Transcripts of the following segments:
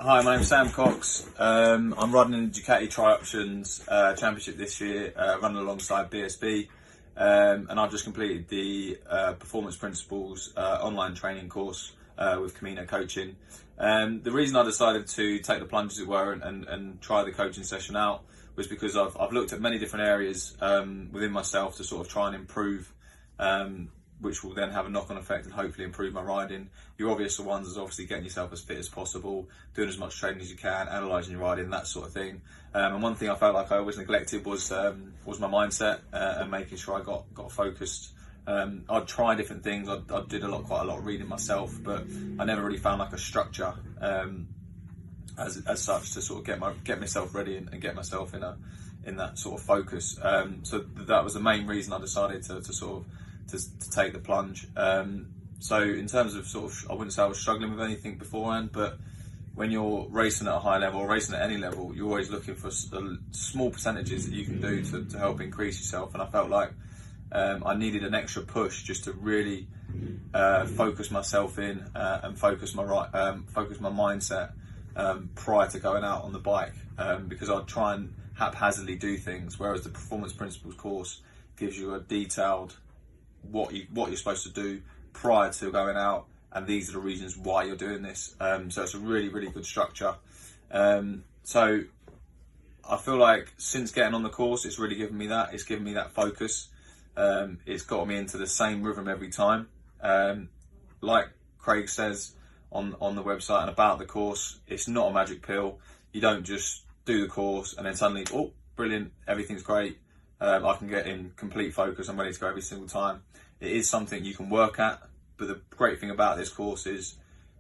Hi, my name's Sam Cox. I'm riding in the Ducati TriOptions Championship this year, running alongside BSB, and I've just completed the Performance Principles online training course with Camino Coaching. The reason I decided to take the plunge, as it were, and try the coaching session out was because I've looked at many different areas within myself to sort of try and improve, which will then have a knock-on effect and hopefully improve my riding. Your obvious ones is obviously getting yourself as fit as possible, doing as much training as you can, analysing your riding, that sort of thing. And one thing I felt like I always neglected was my mindset and making sure I got focused. I'd try different things. I did quite a lot of reading myself, but I never really found like a structure as such to sort of get myself ready and get myself in that sort of focus. So that was the main reason I decided to take the plunge. So in terms of I wouldn't say I was struggling with anything beforehand, but when you're racing at a high level or racing at any level, you're always looking for small percentages that you can do to help increase yourself. And I felt like I needed an extra push just to really focus myself in and focus my mindset prior to going out on the bike, because I'd try and haphazardly do things, whereas the Performance Principles course gives you a detailed what you're supposed to do prior to going out, and these are the reasons why you're doing this. So it's a really good structure. So I feel like since getting on the course, it's really given me that. It's given me that focus. It's got me into the same rhythm every time. Like Craig says on the website and about the course, it's not a magic pill. You don't just do the course and then suddenly, oh, brilliant, everything's great. I can get in complete focus. I'm ready to go every single time. It is something you can work at, but the great thing about this course is,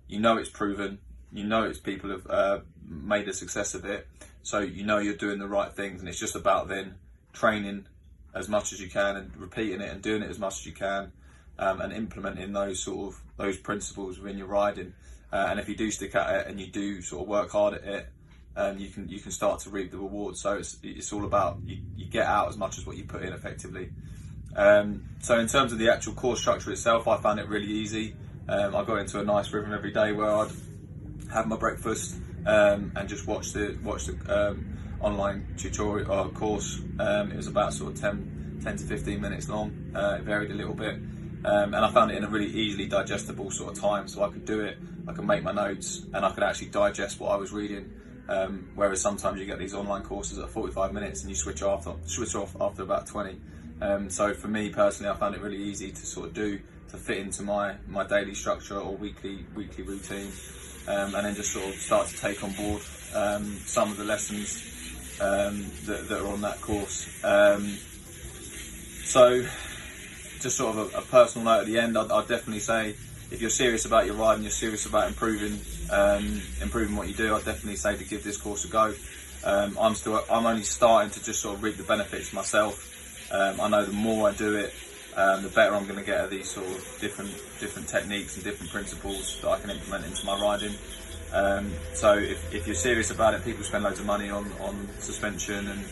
it's proven. It's people have made a success of it, so you're doing the right things, and it's just about then training as much as you can and repeating it and doing it as much as you can, and implementing those principles within your riding. And if you do stick at it and you do sort of work hard at it, you can start to reap the rewards. So it's all about you get out as much as what you put in effectively. So in terms of the actual course structure itself, I found it really easy. I got into a nice rhythm every day where I'd have my breakfast and just watch the online tutorial course. It was about sort of 10 to 15 minutes long. It varied a little bit, and I found it in a really easily digestible sort of time, so I could do it. I could make my notes and I could actually digest what I was reading. Whereas sometimes you get these online courses at 45 minutes and you switch off after about 20. So for me personally, I found it really easy to sort of to fit into my daily structure or weekly routine, and then just sort of start to take on board some of the lessons that are on that course. So just sort of a personal note at the end, I'd definitely say, if you're serious about your riding, you're serious about improving what you do, I'd definitely say to give this course a go. I'm only starting to just sort of reap the benefits myself. I know the more I do it, the better I'm going to get at these sort of different techniques and different principles that I can implement into my riding. So if you're serious about it, people spend loads of money on suspension and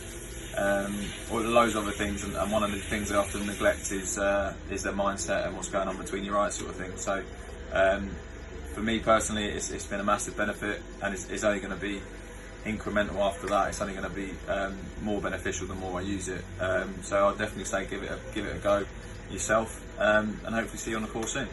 or loads of other things, and one of the things they often neglect is their mindset and what's going on between your eyes, sort of thing. So for me personally, it's been a massive benefit, and it's only going to be incremental after that. It's only going to be more beneficial the more I use it. So I'll definitely say give it a go yourself, and hopefully see you on the course soon.